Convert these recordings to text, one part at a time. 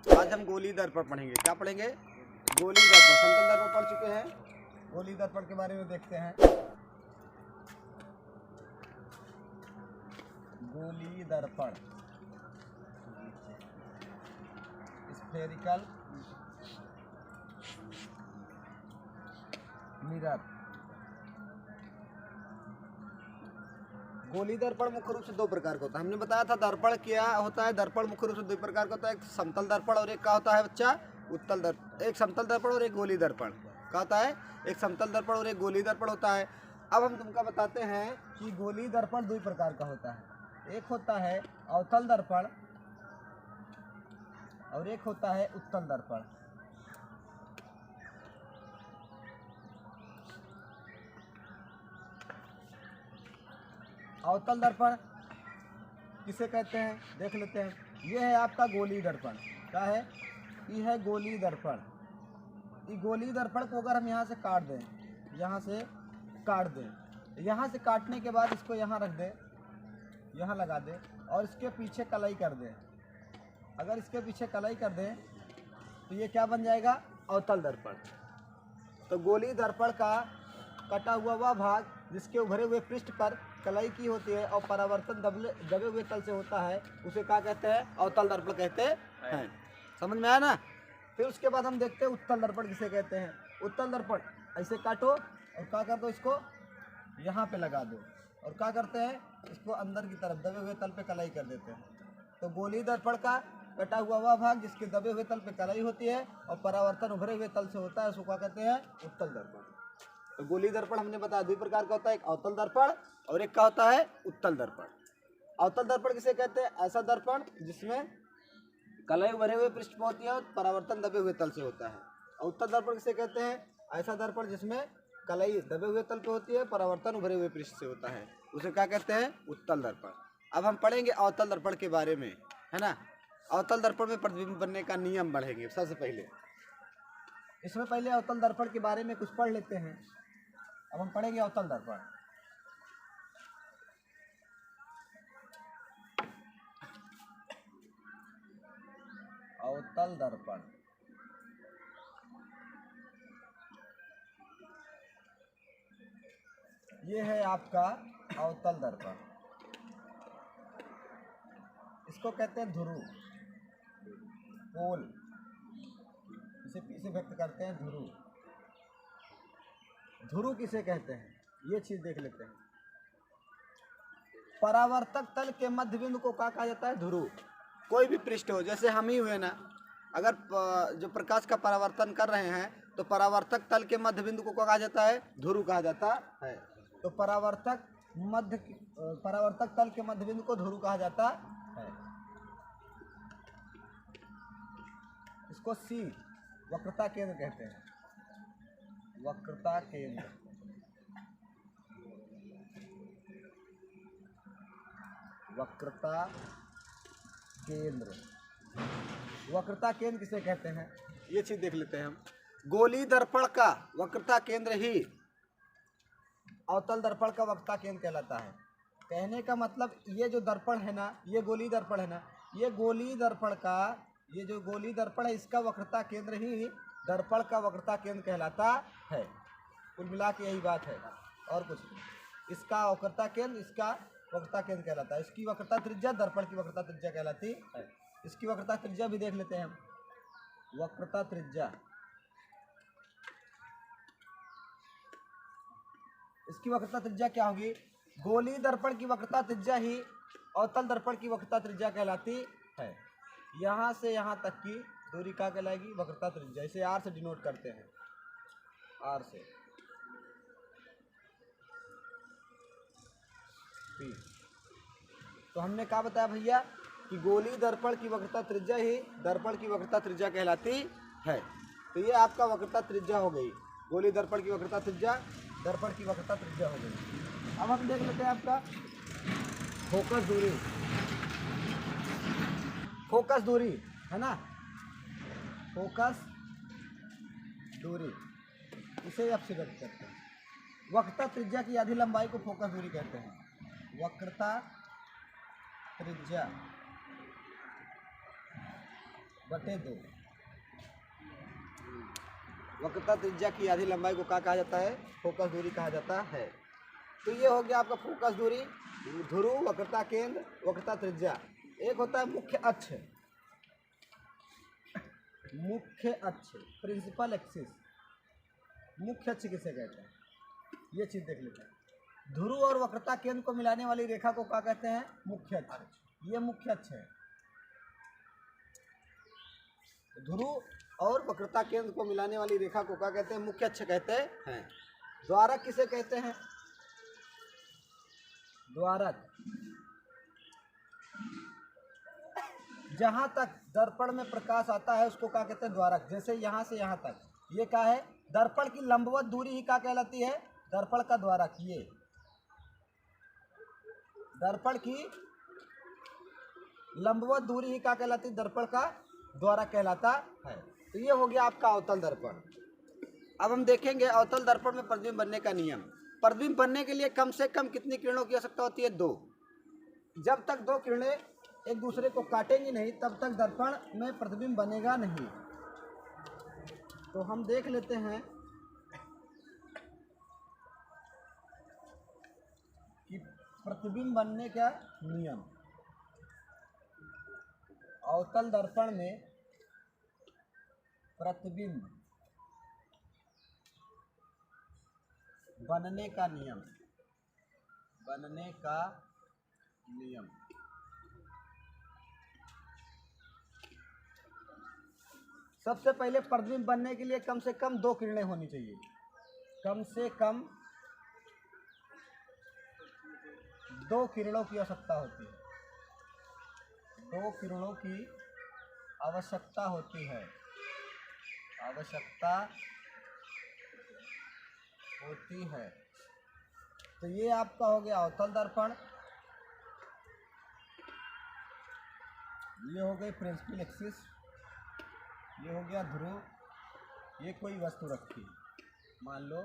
आज हम गोली दर्पण पढ़ेंगे। क्या पढ़ेंगे? गोली दर्पण। समतल दर्पण पढ़ चुके हैं, गोली दर्पण के बारे में देखते हैं। गोली दर्पण, स्फेरिकल मिरर। गोली दर्पण मुख्य रूप से दो प्रकार का होता है। हमने बताया था दर्पण क्या होता है। दर्पण मुख्य रूप से दो प्रकार का होता है, एक समतल दर्पण और एक क्या होता है बच्चा? उत्तल दर्पण। एक समतल दर्पण और एक गोली दर्पण। क्या होता है? एक समतल दर्पण और एक गोली दर्पण होता है। अब हम तुमको बताते हैं कि गोली दर्पण दो प्रकार का होता है। एक होता है अवतल दर्पण और एक होता है उत्तल दर्पण। अवतल दर्पण किसे कहते हैं देख लेते हैं। ये है आपका गोली दर्पण। क्या है? ये है गोली दर्पण। ये गोली दर्पण को अगर हम यहाँ से काट दें, यहाँ से काट दें, यहाँ से काटने के बाद इसको यहाँ रख दें, यहाँ लगा दें और इसके पीछे कलाई कर दें। अगर इसके पीछे कलाई कर दें तो ये क्या बन जाएगा? अवतल दर्पण। तो गोली दर्पण का कटा हुआ वह भाग जिसके उभरे हुए पृष्ठ पर कलाई की होती है और परावर्तन दबे हुए तल से होता है, उसे क्या कहते हैं? अवतल दर्पण कहते हैं। समझ में आया ना? फिर उसके बाद हम देखते हैं उत्तल दर्पण किसे कहते हैं। उत्तल दर्पण ऐसे काटो और क्या कर दो, इसको यहाँ पे लगा दो और क्या करते हैं? इसको अंदर की तरफ दबे हुए तल पे कलाई कर देते हैं। तो गोली दर्पण का कटा हुआ वह भाग जिसके दबे हुए तल पे कलाई होती है और परावर्तन उभरे हुए तल से होता है, उसको क्या कहते हैं? उत्तल दर्पण। तो गोली दर्पण हमने बताया दो प्रकार का होता है, एक अवतल दर्पण और एक क्या होता है? उत्तल दर्पण। अवतल दर्पण किसे कहते हैं? ऐसा दर्पण जिसमें कलाई उभरे हुए पृष्ठ पर होती है और परावर्तन दबे हुए तल से होता है। और उत्तल दर्पण किसे कहते हैं? ऐसा दर्पण जिसमें कलाई दबे हुए तल पे होती है, परावर्तन उभरे हुए पृष्ठ से होता है, उसे क्या कहते हैं? उत्तल दर्पण। अब हम पढ़ेंगे अवतल दर्पण के बारे में, है ना। अवतल दर्पण में प्रतिबिंब बनने का नियम बढ़ेंगे। सबसे पहले इसमें पहले अवतल दर्पण के बारे में कुछ पढ़ लेते हैं। अब हम पढ़ेंगे अवतल दर्पण। अवतल दर्पण ये है आपका अवतल दर्पण। इसको कहते हैं ध्रुव, पोल, इसे पीछे व्यक्त करते हैं ध्रुव। ध्रुव किसे कहते हैं? ये चीज देख लेते हैं। परावर्तक तल के मध्य बिंदु को क्या कहा जाता है? ध्रुव। कोई भी पृष्ठ हो, जैसे हम ही हुए ना, अगर जो प्रकाश का परावर्तन कर रहे हैं तो परावर्तक तल के मध्य बिंदु को क्या कहा जाता है? ध्रुव कहा जाता है। तो परावर्तक तल के मध्य बिंदु को ध्रुव कहा जाता है। इसको सी वक्रता केंद्र कहते हैं। वक्रता केंद्र, वक्रता केंद्र। वक्रता केंद्र किसे कहते हैं? ये चीज देख लेते हैं हम। गोली दर्पण का वक्रता केंद्र ही अवतल दर्पण का वक्रता केंद्र कहलाता है। कहने का मतलब ये जो दर्पण है ना, ये गोली दर्पण है ना, ये गोली दर्पण का, ये जो गोली दर्पण है इसका वक्रता केंद्र ही दर्पण का वक्रता केंद्र कहलाता है। कुल मिला के यही बात है और कुछ नहीं। इसका वक्रता केंद्र, इसका वक्रता केंद्र कहलाता है। इसकी वक्रता त्रिज्या दर्पण की वक्रता त्रिज्या कहलाती है। इसकी वक्रता त्रिज्या भी देख लेते हैं हम। वक्रता त्रिज्या, इसकी वक्रता त्रिज्या क्या होगी? गोली दर्पण की वक्रता त्रिज्या ही अवतल दर्पण की वक्रता त्रिज्या कहलाती है। यहाँ से यहाँ तक की दूरी क्या कहलाएगी? वक्रता त्रिज्या। इसे आर से डिनोट करते हैं, आर से। तो हमने क्या बताया भैया कि गोली दर्पण की वक्रता त्रिज्या ही दर्पण की वक्रता त्रिज्या कहलाती है। तो ये आपका वक्रता त्रिज्या हो गई। गोली दर्पण की वक्रता त्रिज्या दर्पण की वक्रता त्रिज्या हो गई। अब हम देख लेते हैं आपका फोकस दूरी। फोकस दूरी है ना, फोकस दूरी, इसे अब से व्यक्त करते हैं। वक्रता त्रिज्या की आधी लंबाई को फोकस दूरी कहते हैं। वक्रता त्रिज्या बटे 2। वक्रता त्रिज्या की आधी लंबाई को क्या कहा जाता है? फोकस दूरी कहा जाता है। तो ये हो गया आपका फोकस दूरी, ध्रुव, वक्रता केंद्र, वक्रता त्रिज्या। एक होता है मुख्य अक्ष, मुख्य अक्ष, प्रिंसिपल एक्सिस। मुख्य अक्ष किसे कहते हैं? ये चीज देख लेते हैं। ध्रुव और वक्रता केंद्र को मिलाने वाली रेखा को क्या कहते हैं? मुख्य अक्ष। ये मुख्य अक्ष है। ध्रुव और वक्रता केंद्र को मिलाने वाली रेखा को क्या कहते हैं? मुख्य अक्ष कहते हैं। द्वारक किसे कहते हैं? द्वारक, जहां तक दर्पण में प्रकाश आता है उसको क्या कहते हैं? द्वारक। जैसे यहां से यहां तक, ये क्या है? दर्पण की लंबवत दूरी ही क्या कहलाती है? दर्पण का द्वारक। ये दर्पण की लंबवत दूरी ही क्या कहलाती है? दर्पण का द्वारक कहलाता है। तो ये हो गया आपका अवतल दर्पण। अब हम देखेंगे अवतल दर्पण में प्रतिबिंब बनने का नियम। प्रतिबिंब बनने के लिए कम से कम कितनी किरणों की आवश्यकता होती है? 2। जब तक 2 किरणें एक दूसरे को काटेंगी नहीं तब तक दर्पण में प्रतिबिंब बनेगा नहीं। तो हम देख लेते हैं कि प्रतिबिंब बनने का नियम। अवतल दर्पण में प्रतिबिंब बनने का नियम, बनने का नियम। सबसे पहले प्रतिबिंब बनने के लिए कम से कम 2 किरणें होनी चाहिए। कम से कम 2 किरणों की आवश्यकता होती है। 2 किरणों की आवश्यकता होती है। आवश्यकता होती है। तो ये आपका हो गया अवतल दर्पण, ये हो गई प्रिंसिपल एक्सिस, ये हो गया ध्रुव। ये कोई वस्तु रखी, मान लो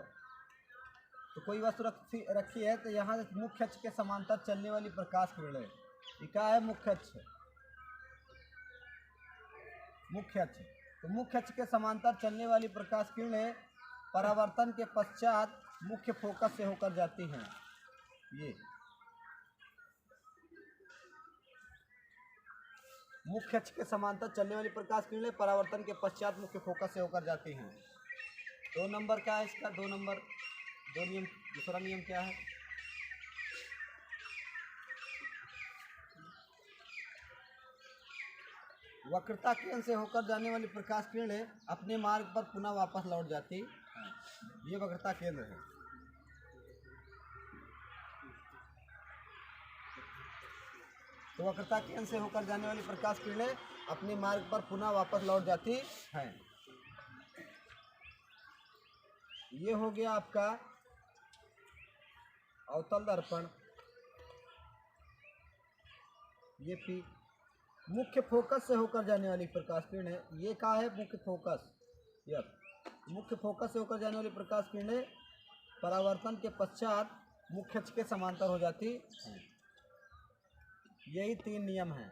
तो कोई वस्तु रखी है, तो यहाँ से मुख्य अक्ष के समांतर चलने वाली प्रकाश किरणें, ये क्या है? मुख्य अक्ष। मुख्य अक्ष, तो मुख्य अक्ष के समांतर चलने वाली प्रकाश किरणें परावर्तन के पश्चात मुख्य फोकस से होकर जाती हैं। ये मुख्य अक्ष के समांतर चलने वाली प्रकाश किरणें परावर्तन के पश्चात मुख्य फोकस से होकर जाती हैं। 2 नंबर क्या है इसका? 2 नंबर 2 नियम। दूसरा नियम क्या है? वक्रता केंद्र से होकर जाने वाली प्रकाश किरणें अपने मार्ग पर पुनः वापस लौट जाती हैं। ये वक्रता केंद्र है। तो वक्रता केंद्र से होकर जाने वाली प्रकाश किरणें अपने मार्ग पर पुनः वापस लौट जाती हैं। ये हो गया आपका अवतल दर्पण। ये पी मुख्य फोकस से होकर जाने वाली प्रकाश किरणें, ये क्या है? मुख्य फोकस। मुख्य फोकस से होकर जाने वाली प्रकाश किरणें परावर्तन के पश्चात मुख्य अक्ष के समांतर हो जाती हैं। यही 3 नियम हैं।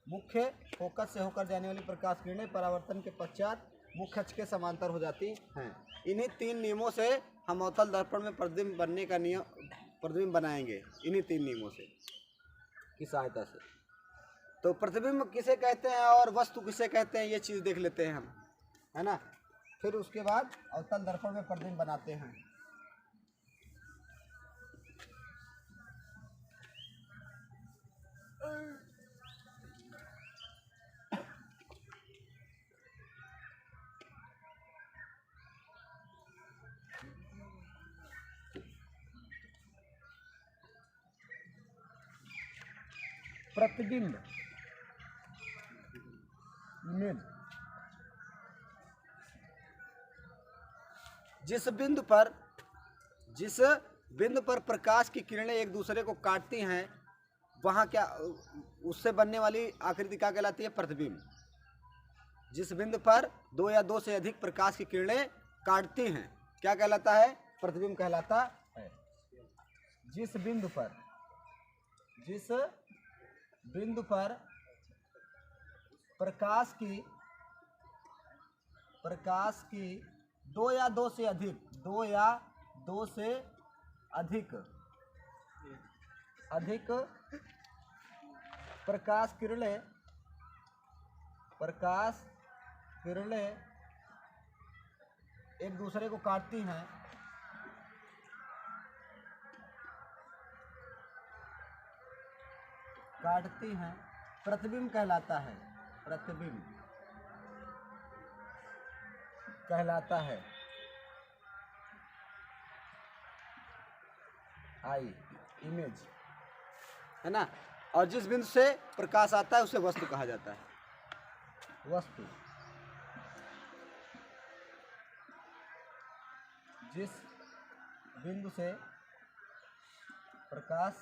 मुख्य फोकस से होकर जाने वाली प्रकाश किरणें परावर्तन के पश्चात मुख्य अक्ष के समांतर हो जाती हैं। इन्हीं 3 नियमों से हम अवतल दर्पण में प्रतिबिंब बनने का नियम, प्रतिबिंब बनाएंगे इन्हीं 3 नियमों से की सहायता से। तो प्रतिबिंब किसे कहते हैं और वस्तु किसे कहते हैं, ये चीज़ देख लेते हैं हम, है ना। फिर उसके बाद अवतल दर्पण में प्रतिबिंब बनाते हैं। प्रतिबिंब इमेज, जिस बिंदु पर प्रकाश की किरणें एक दूसरे को काटती हैं, वहाँ क्या उससे बनने वाली आकृति क्या कहलाती है? प्रतिबिंब। जिस बिंदु पर 2 या 2 से अधिक प्रकाश की किरणें काटती हैं, क्या कहलाता है? प्रतिबिंब कहलाता है। जिस बिंदु पर प्रकाश की दो या दो से अधिक प्रकाश किरणें एक दूसरे को काटती हैं, प्रतिबिंब कहलाता है। आई इमेज है ना। और जिस बिंदु से प्रकाश आता है उसे वस्तु कहा जाता है। वस्तु जिस बिंदु से प्रकाश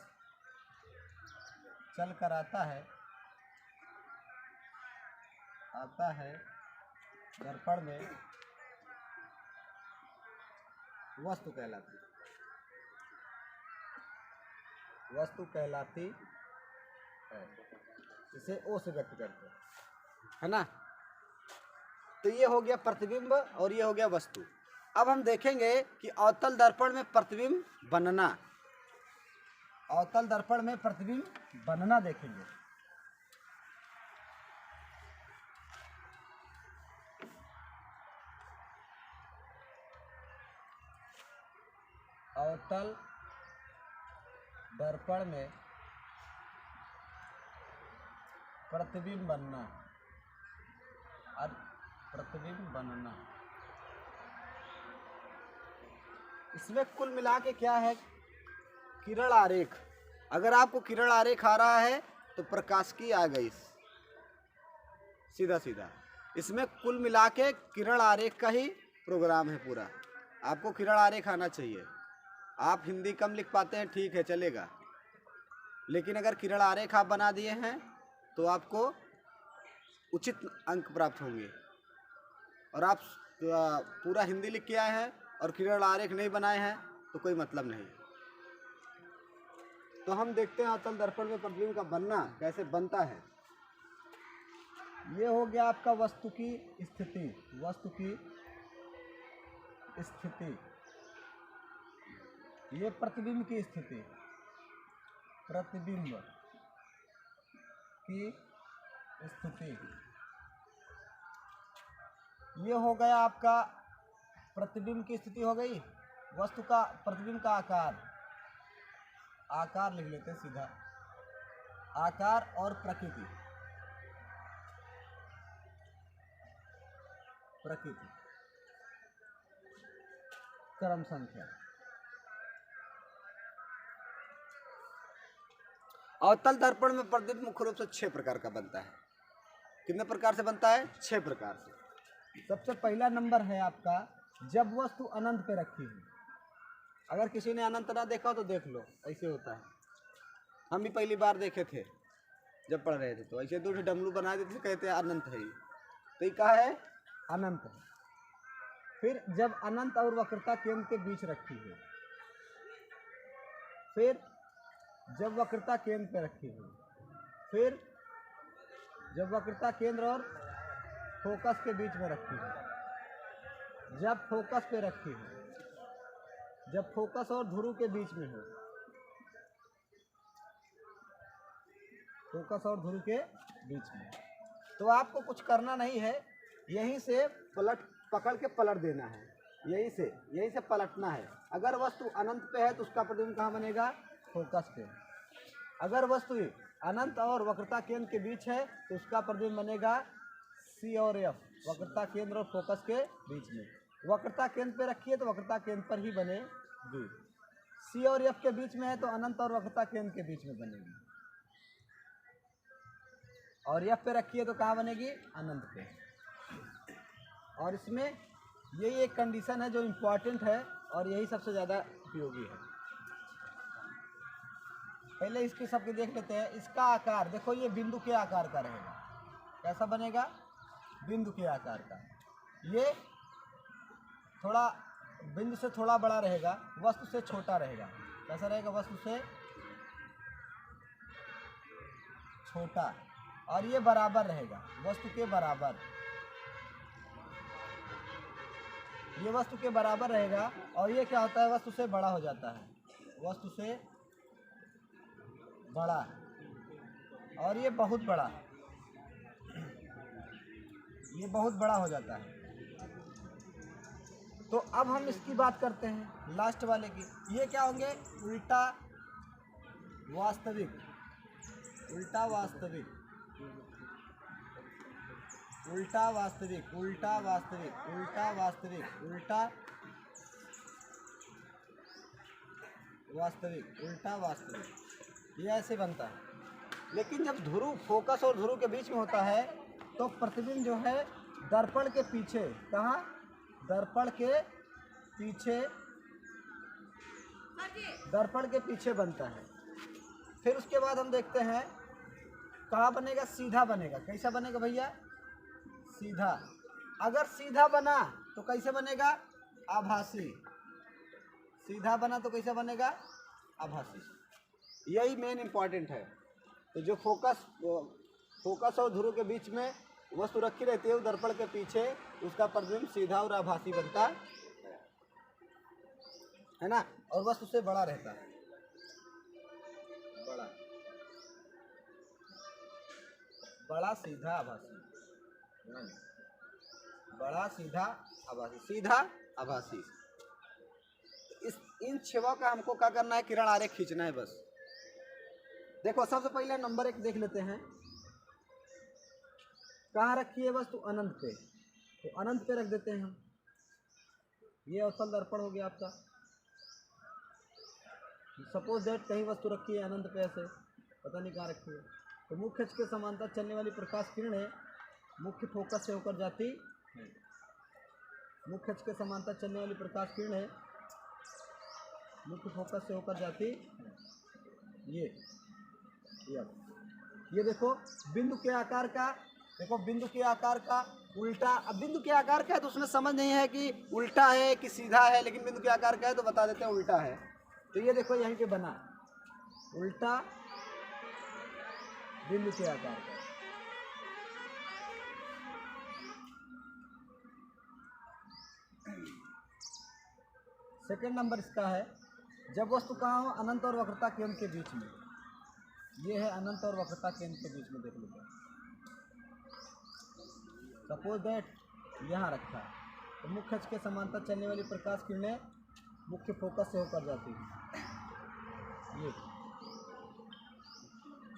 चल कर आता है दर्पण में, वस्तु कहलाती है। इसे ओ से व्यक्त करते हैं, है ना। तो ये हो गया प्रतिबिंब और ये हो गया वस्तु। अब हम देखेंगे कि अवतल दर्पण में प्रतिबिंब बनना देखेंगे। अवतल दर्पण में प्रतिबिंब बनना। इसमें कुल मिला के क्या है, किरण आरेख। अगर आपको किरण आरेख आ रहा है तो प्रकाश की आ गई सीधा। इसमें कुल मिला के किरण आरेख का ही प्रोग्राम है पूरा। आपको किरण आरेख आना चाहिए। आप हिंदी कम लिख पाते हैं, ठीक है, चलेगा, लेकिन अगर किरण आरेख आप बना दिए हैं तो आपको उचित अंक प्राप्त होंगे। और आप पूरा हिंदी लिख के आए हैं और किरण आरेख नहीं बनाए हैं तो कोई मतलब नहीं। तो हम देखते हैं अवतल दर्पण में प्रतिबिंब का बनना कैसे बनता है। ये हो गया आपका वस्तु की स्थिति। ये प्रतिबिंब की स्थिति। ये हो गया आपका प्रतिबिंब की स्थिति हो गई। वस्तु का प्रतिबिंब का आकार लिख लेते हैं सीधा। आकार और प्रकृति क्रम संख्या। अवतल दर्पण में प्रतिबिंब मुख्य रूप से 6 प्रकार का बनता है। कितने प्रकार से बनता है? 6 प्रकार से। सबसे पहला नंबर है आपका जब वस्तु अनंत पे रखी है। अगर किसी ने अनंत ना देखा हो तो देख लो, ऐसे होता है। हम भी पहली बार देखे थे जब पढ़ रहे थे, तो ऐसे 2 डमरू बना देते थे, कहते हैं अनंत है। तो ये क्या है? अनंत है। फिर जब अनंत और वक्रता केंद्र के बीच रखी है, फिर जब वक्रता केंद्र पे रखी है, फिर जब वक्रता केंद्र और फोकस के बीच में रखी है, जब फोकस पे रखी है, जब फोकस और ध्रुव के बीच में हो, फोकस और ध्रुव के बीच में। तो आपको कुछ करना नहीं है, यहीं से पकड़ के पलट देना है। यहीं से पलटना है। अगर वस्तु अनंत पे है तो उसका प्रतिबिंब कहाँ बनेगा? फोकस पे। अगर वस्तु अनंत और वक्रता केंद्र के बीच है तो उसका प्रतिबिंब बनेगा C और F, वक्रता केंद्र और फोकस के बीच में। वक्रता केंद्र पे रखिए तो वक्रता केंद्र पर ही बनेगी। C और F के बीच में है तो अनंत और वक्रता केंद्र के बीच में बनेगी। और F पे रखिए तो कहाँ बनेगी? अनंत पे। और इसमें यही एक कंडीशन है जो इम्पोर्टेंट है और यही सबसे ज़्यादा उपयोगी है। पहले इसके सबके देख लेते हैं। इसका आकार देखो, ये बिंदु के आकार का रहेगा। कैसा बनेगा? बिंदु के आकार का। ये थोड़ा बिंदु से थोड़ा बड़ा रहेगा, वस्तु से छोटा रहेगा। कैसा रहेगा? वस्तु से छोटा। और ये बराबर रहेगा, वस्तु के बराबर, ये वस्तु के बराबर रहेगा। और ये क्या होता है, वस्तु से बड़ा हो जाता है, वस्तु से बड़ा, और ये बहुत बड़ा, ये बहुत बड़ा हो जाता है। तो अब हम इसकी बात करते हैं लास्ट वाले की। ये क्या होंगे, उल्टा वास्तविक, उल्टा वास्तविक, उल्टा वास्तविक, उल्टा वास्तविक, उल्टा वास्तविक, उल्टा वास्तविक, उल्टा वास्तविक, ये ऐसे बनता है। लेकिन जब ध्रुव, फोकस और ध्रुव के बीच में होता है तो प्रतिबिंब जो है दर्पण के पीछे, कहाँ, दर्पण के पीछे, दर्पण के पीछे बनता है। फिर उसके बाद हम देखते हैं कहाँ बनेगा, सीधा बनेगा। कैसा बनेगा भैया, सीधा। अगर सीधा बना तो कैसे बनेगा, आभासी। सीधा बना तो कैसा बनेगा, आभासी। यही मेन इंपॉर्टेंट है। तो जो फोकस और ध्रुव के बीच में वस्तु रखी रहती है, दर्पण के पीछे उसका प्रतिबिंब सीधा और आभासी बनता है ना, और वस्तु से बड़ा रहता है, बड़ा, बड़ा सीधा आभासी, बड़ा सीधा आभासी, सीधा आभासी। इन छवा का हमको क्या करना है, किरण आरेख खींचना है बस। देखो सबसे पहले नंबर 1 देख लेते हैं, कहाँ रखी है वस्तु, अनंत पे, तो अनंत पे रख देते हैं हम। ये अवतल दर्पण हो गया आपका। सपोज दैट कहीं वस्तु रखी है अनंत पे, ऐसे पता नहीं कहाँ रखी है, तो मुख्य अक्ष के समांतर चलने वाली प्रकाश किरणें मुख्य फोकस से होकर जाती है। मुख्य अक्ष के समांतर चलने वाली प्रकाश किरणें मुख्य फोकस से होकर जाती, ये देखो बिंदु के आकार का, देखो बिंदु के आकार का उल्टा। अब बिंदु के आकार का है तो उसमें समझ नहीं है कि उल्टा है कि सीधा है, लेकिन बिंदु के आकार का है तो बता देते हैं उल्टा है। तो ये देखो यहीं पे बना उल्टा बिंदु के आकार का। सेकंड नंबर इसका है, जब वस्तु कहाँ हो, अनंत और वक्रता केंद्र के बीच में। ये है अनंत और वक्रता केंद्र के बीच में, देख लेते हैं। सपोज दैट यहाँ रखा है, तो मुख्य अक्ष के समांतर चलने वाली प्रकाश किरणें मुख्य फोकस से होकर जाती है।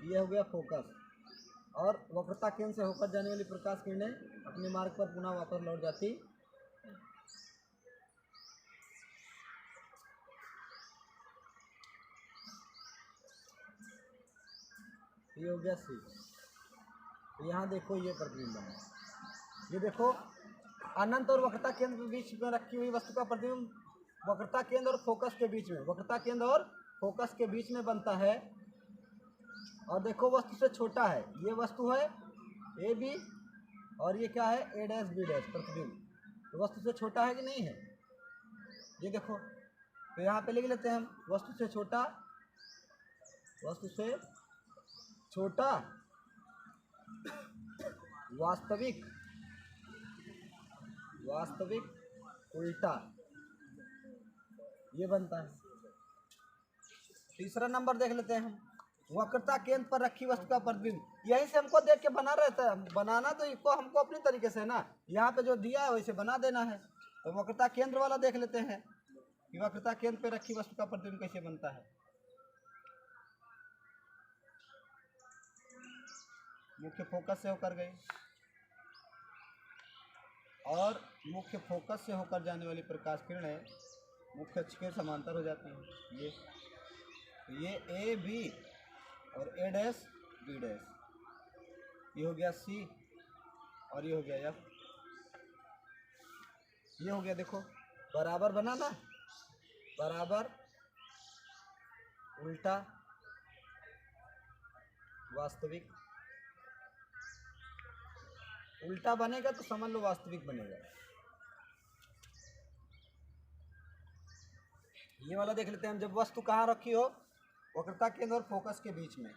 ये हो गया फोकस, और वक्रता केंद्र से होकर जाने वाली प्रकाश किरणें अपने मार्ग पर पुनः वापस लौट जाती। ये हो गया सी। तो यहाँ देखो ये प्रतिबिंब बना, ये देखो अनंत और वक्रता केंद्र के बीच में रखी हुई वस्तु का प्रतिबिंब वक्रता केंद्र और फोकस के बीच में, वक्रता केंद्र और फोकस के बीच में बनता है। और देखो वस्तु से छोटा है, ये वस्तु है ए बी, और ये क्या है, ए डैश बी डैश प्रतिबिंब। तो वस्तु से छोटा है कि नहीं है, ये देखो। तो यहाँ पे लिख लेते हैं हम, वस्तु से छोटा, वस्तु से छोटा वास्तविक, वास्तविक उल्टा, ये बनता है। तीसरा नंबर देख लेते हैं हम, वक्रता केंद्र पर रखी वस्तु का प्रतिबिंब। यहीं से हमको देख के बना रहता है, बनाना तो इसको हमको अपनी तरीके से ना, यहाँ पे जो दिया है वैसे बना देना है। तो वक्रता केंद्र वाला देख लेते हैं कि वक्रता केंद्र पर रखी वस्तु का प्रतिबिंब कैसे बनता है। मुख्य फोकस से होकर गई, और मुख्य फोकस से होकर जाने वाली प्रकाश किरणें मुख्य अक्ष के समांतर हो जाती हैं। ये ए बी और ए डैश बी डैश, ये हो गया सी, और ये हो गया एफ, ये हो गया। देखो बराबर बना ना, बराबर उल्टा वास्तविक। उल्टा बनेगा तो समझ लो वास्तविक बनेगा। ये वाला देख लेते हैं हम, जब वस्तु कहाँ रखी हो, वक्रता केंद्र और फोकस के बीच में।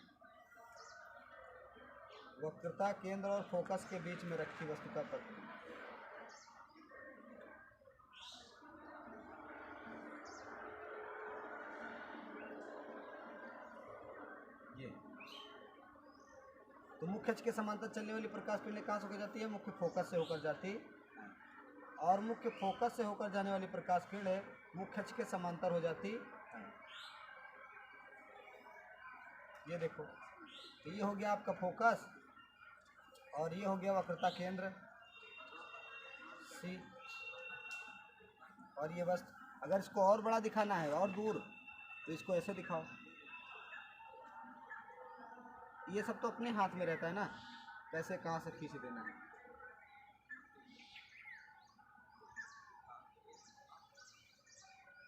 वक्रता केंद्र और फोकस के बीच में रखी वस्तु का प्रतिबिंब। ये तो मुख्य अक्ष के समांतर चलने वाली प्रकाश किरणें कहाँ से होकर जाती है? मुख्य फोकस से होकर जाती है, और मुख्य फोकस से होकर जाने वाली प्रकाश किरणें मुख्य अक्ष के समांतर हो जाती है। ये देखो, तो ये हो गया आपका फोकस और ये हो गया वक्रता केंद्र सी, और ये बस अगर इसको और बड़ा दिखाना है और दूर तो इसको ऐसे दिखाओ। ये सब तो अपने हाथ में रहता है ना, कैसे कहाँ से खींच देना है।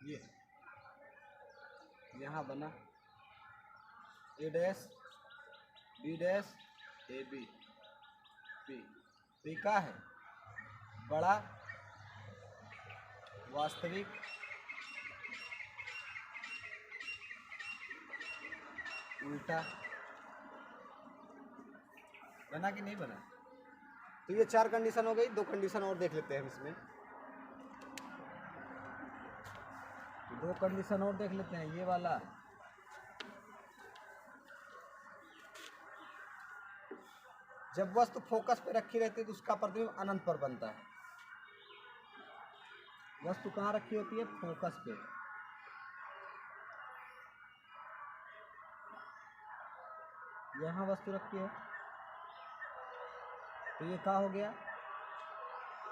ये यहाँ बना A dash B dash A B P. P का है बड़ा, वास्तविक, उल्टा। बना कि नहीं बना? तो ये 4 कंडीशन हो गई। 2 कंडीशन और देख लेते हैं हम इसमें। 2 कंडीशन और देख लेते हैं। ये वाला जब वस्तु फोकस पे रखी रहती है तो उसका प्रतिबिंब अनंत पर बनता है। वस्तु कहाँ रखी होती है? फोकस पे। यहाँ वस्तु रखी है तो ये क्या हो गया?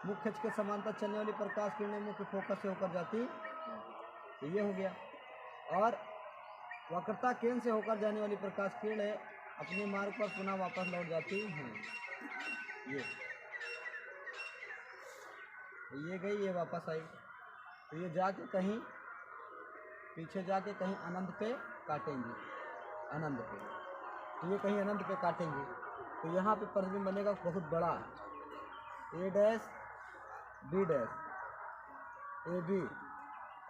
मुख्य अक्ष के समांतर चलने वाली प्रकाश किरणें मुख्य फोकस से होकर जाती, तो ये हो गया। और वक्रता केंद्र से होकर जाने वाली प्रकाश किरणें अपने मार्ग पर पुनः वापस लौट जाती हैं। ये गई, ये वापस आई, तो ये जाके कहीं पीछे जाके कहीं अनंत पे काटेंगे, अनंत पे। तो ये कहीं अनंत पे काटेंगे तो यहाँ पे प्रतिबिंब बनेगा बहुत बड़ा, A dash B dash A B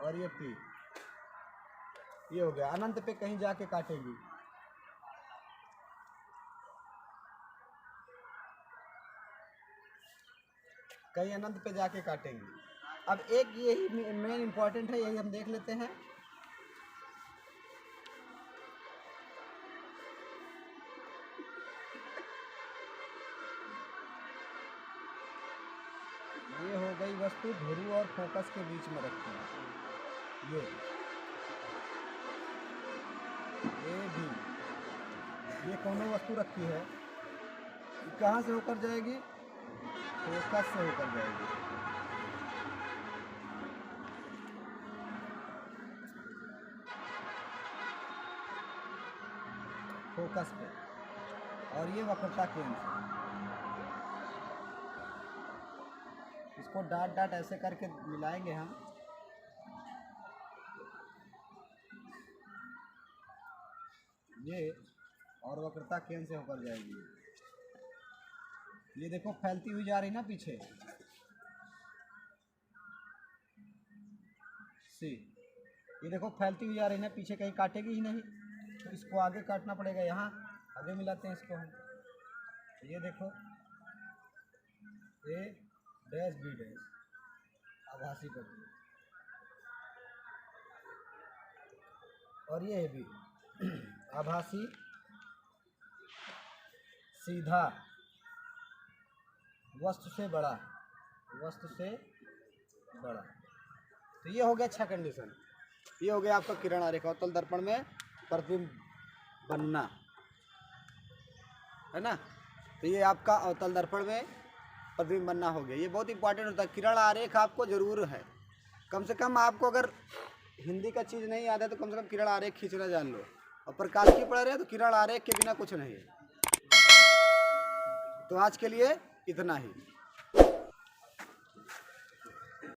और ये पी। ये हो गया, अनंत पे कहीं जाके काटेंगी। कहीं अनंत पे जाके काटेंगे। अब एक यही मेन इंपॉर्टेंट है, यही हम देख लेते हैं। ये हो गई वस्तु ध्रुव और फोकस के बीच में रखी है। ये ए बी, ये कौन वस्तु रखी है? कहाँ से होकर जाएगी? फोकस से होकर जाएगी। फोकस पे, और ये वक्रता केंद्र। इसको डाट डाट ऐसे करके मिलाएंगे हम। ये और वक्रता केंद्र से होकर जाएगी। ये देखो फैलती हुई जा रही ना पीछे सी, ये देखो फैलती हुई जा रही ना पीछे, कहीं काटेगी ही नहीं, तो इसको आगे काटना पड़ेगा। यहाँ आगे मिलाते हैं इसको हम। तो ये देखो ए डैश बी डैश आभासी प्रतिबिंब, और ये है बी आभासी सीधा, वस्तु से बड़ा, वस्तु से बड़ा। तो ये हो गया 6 कंडीशन। ये हो गया आपका किरण आरेख, अवतल दर्पण में प्रतिबिंब बनना, है ना। तो ये आपका अवतल दर्पण में प्रतिबिंब बनना हो गया। ये बहुत इंपॉर्टेंट होता है। किरण आरेख आपको जरूर है, कम से कम आपको अगर हिंदी का चीज़ नहीं याद है तो कम से कम किरण आरेख खींचना जान लो। और प्रकाश की पढ़ रहे हैं तो किरण आरेख के बिना कुछ नहीं है। तो आज के लिए इतना ही।